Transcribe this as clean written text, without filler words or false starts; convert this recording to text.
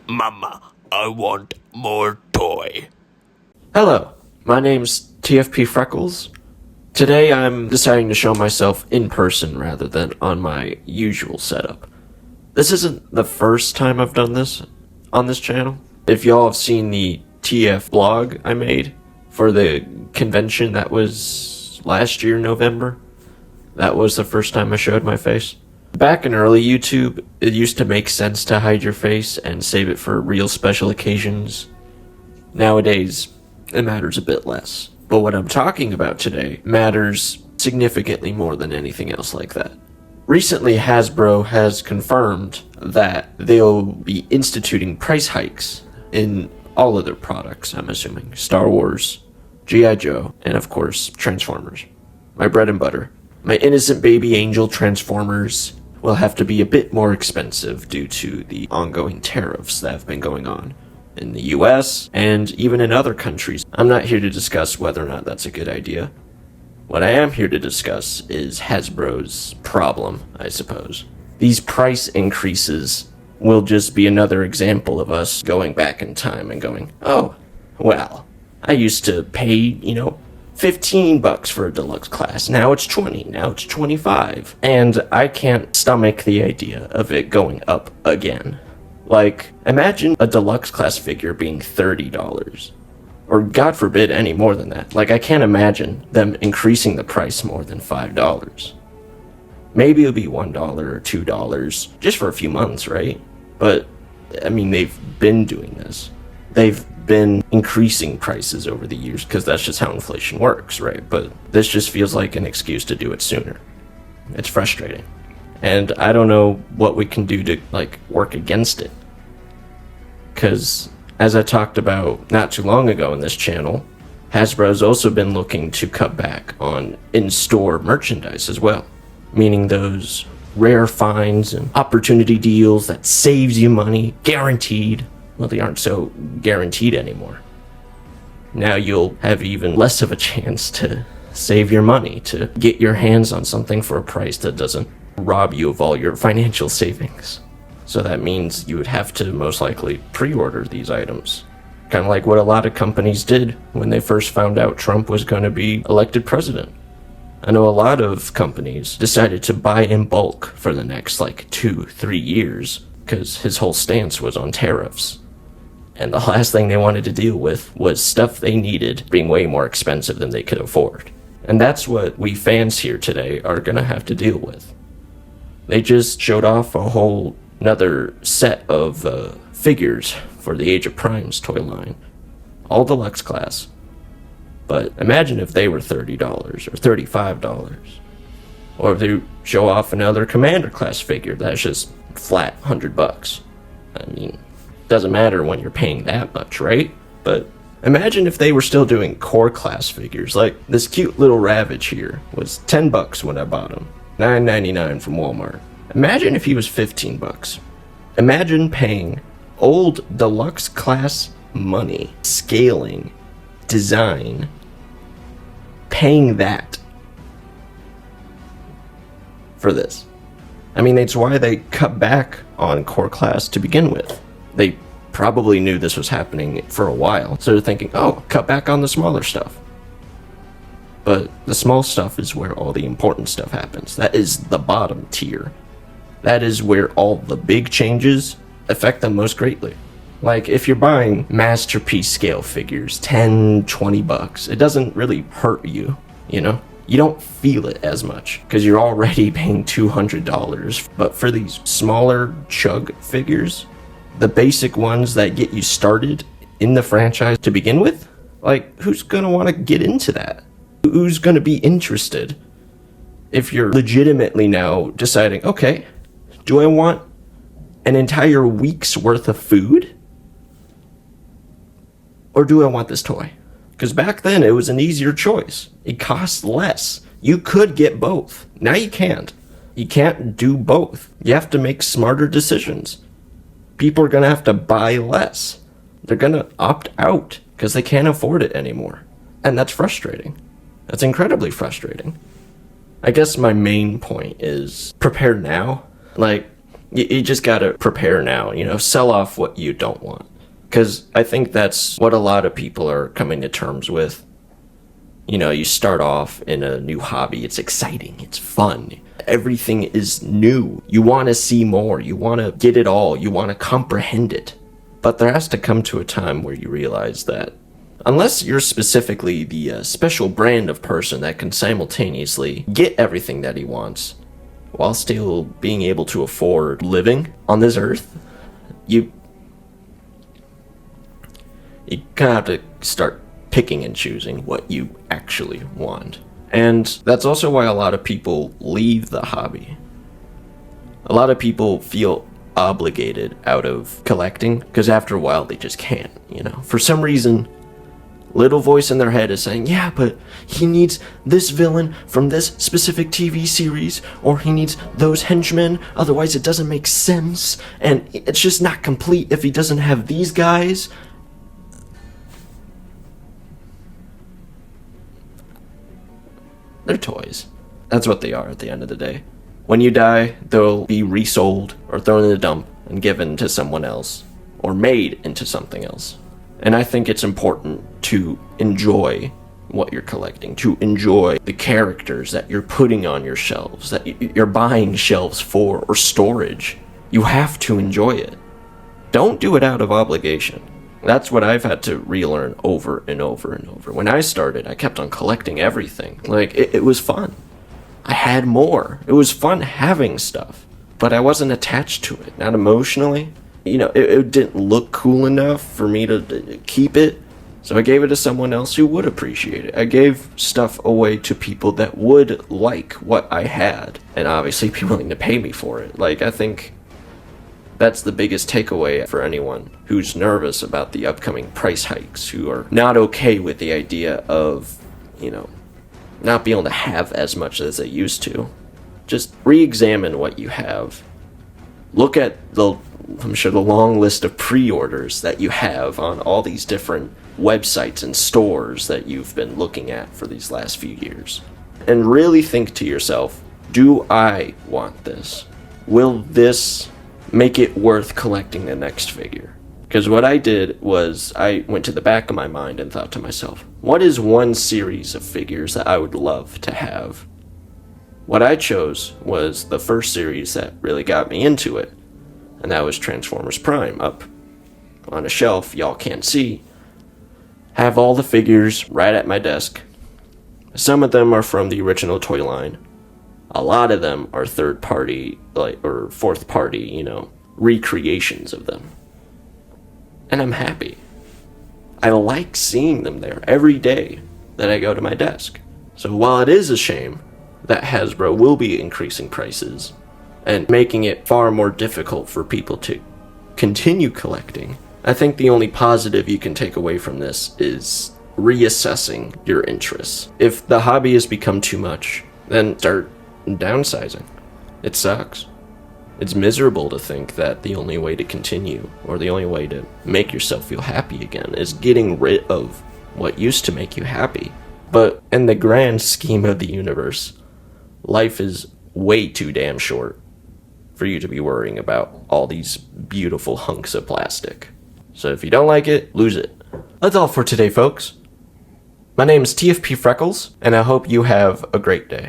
Mama, I want more toy. Hello, my name's TFP Freckles. Today I'm deciding to show myself in person rather than on my usual setup. This isn't the first time I've done this on this channel. If y'all have seen the TF blog I made for the convention that was last year, November, that was the first time I showed my face. Back in early YouTube, it used to make sense to hide your face and save it for real special occasions. Nowadays, it matters a bit less. But what I'm talking about today matters significantly more than anything else like that. Recently, Hasbro has confirmed that they'll be instituting price hikes in all of their products, I'm assuming. Star Wars, G.I. Joe, and of course, Transformers. My bread and butter. My innocent baby angel Transformers will have to be a bit more expensive due to the ongoing tariffs that have been going on in the US and even in other countries. I'm not here to discuss whether or not that's a good idea. What I am here to discuss is Hasbro's problem, I suppose. These price increases will just be another example of us going back in time and going, oh, well, I used to pay, $15 for a deluxe class. Now it's 20. Now it's 25. And I can't stomach the idea of it going up again. Like, imagine a deluxe class figure being $30. Or God forbid any more than that. Like, I can't imagine them increasing the price more than $5. Maybe it'll be $1 or $2 just for a few months, right? But, I mean, they've been doing this. They've been increasing prices over the years because that's just how inflation works, right? But this just feels like an excuse to do it sooner. It's frustrating. And I don't know what we can do to, work against it. Because, as I talked about not too long ago in this channel, Hasbro's also been looking to cut back on in-store merchandise as well. Meaning those rare finds and opportunity deals that saves you money, guaranteed. Well, they aren't so guaranteed anymore. Now you'll have even less of a chance to save your money, to get your hands on something for a price that doesn't rob you of all your financial savings. So that means you would have to most likely pre-order these items. Kind of like what a lot of companies did when they first found out Trump was going to be elected president. I know a lot of companies decided to buy in bulk for the next 2-3 years because his whole stance was on tariffs. And the last thing they wanted to deal with was stuff they needed being way more expensive than they could afford. And that's what we fans here today are going to have to deal with. They just showed off a whole another set of figures for the Age of Primes toy line. All deluxe class. But imagine if they were $30 or $35. Or if they show off another Commander class figure that's just flat $100. I mean, doesn't matter when you're paying that much, right? But imagine if they were still doing core class figures. Like this cute little Ravage here was $10 when I bought him. $9.99 from Walmart. Imagine if he was $15. Imagine paying old deluxe class money, scaling, design, paying that for this. I mean, that's why they cut back on core class to begin with. They probably knew this was happening for a while, so they're thinking, oh, cut back on the smaller stuff. But the small stuff is where all the important stuff happens. That is the bottom tier. That is where all the big changes affect them most greatly. Like, if you're buying masterpiece scale figures, $10-20, it doesn't really hurt you, You don't feel it as much, because you're already paying $200. But for these smaller chug figures, the basic ones that get you started in the franchise to begin with, who's gonna want to get into that? Who's going to be interested if you're legitimately now deciding, okay, do I want an entire week's worth of food? Or do I want this toy? Because back then it was an easier choice. It cost less. You could get both. Now you can't. You can't do both. You have to make smarter decisions. People are going to have to buy less. They're going to opt out because they can't afford it anymore. And that's frustrating. That's incredibly frustrating. I guess my main point is prepare now. You just gotta prepare now, sell off what you don't want. Because I think that's what a lot of people are coming to terms with. You start off in a new hobby, it's exciting, it's fun, everything is new. You want to see more, you want to get it all, you want to comprehend it. But there has to come to a time where you realize that unless you're specifically the special brand of person that can simultaneously get everything that he wants while still being able to afford living on this earth, you kind of have to start picking and choosing what you actually want. And that's also why a lot of people leave the hobby. A lot of people feel obligated out of collecting because after a while they just can't, For some reason, little voice in their head is saying, yeah, but he needs this villain from this specific TV series, or he needs those henchmen, otherwise it doesn't make sense, and it's just not complete if he doesn't have these guys. They're toys. That's what they are at the end of the day. When you die, they'll be resold or thrown in the dump and given to someone else or made into something else. And I think it's important to enjoy what you're collecting, to enjoy the characters that you're putting on your shelves, that you're buying shelves for or storage. You have to enjoy it. Don't do it out of obligation. That's what I've had to relearn over and over and over. When I started, I kept on collecting everything. It was fun. I had more. It was fun having stuff, but I wasn't attached to it, not emotionally. It didn't look cool enough for me to keep it, so I gave it to someone else who would appreciate it. I gave stuff away to people that would like what I had, and obviously be willing to pay me for it. I think that's the biggest takeaway for anyone who's nervous about the upcoming price hikes, who are not okay with the idea of, not being able to have as much as they used to. Just re-examine what you have. Look at the long list of pre-orders that you have on all these different websites and stores that you've been looking at for these last few years. And really think to yourself, do I want this? Will this make it worth collecting the next figure? Because what I did was I went to the back of my mind and thought to myself, what is one series of figures that I would love to have? What I chose was the first series that really got me into it, and that was Transformers Prime. Up on a shelf y'all can't see, have all the figures right at my desk. Some of them are from the original toy line. A lot of them are third party, or fourth party, recreations of them. And I'm happy. I like seeing them there every day that I go to my desk. So while it is a shame that Hasbro will be increasing prices and making it far more difficult for people to continue collecting, I think the only positive you can take away from this is reassessing your interests. If the hobby has become too much, then start downsizing. It sucks. It's miserable to think that the only way to continue, or the only way to make yourself feel happy again, is getting rid of what used to make you happy. But in the grand scheme of the universe, life is way too damn short for you to be worrying about all these beautiful hunks of plastic. So if you don't like it, lose it. That's all for today, folks. My name is TFP Freckles, and I hope you have a great day.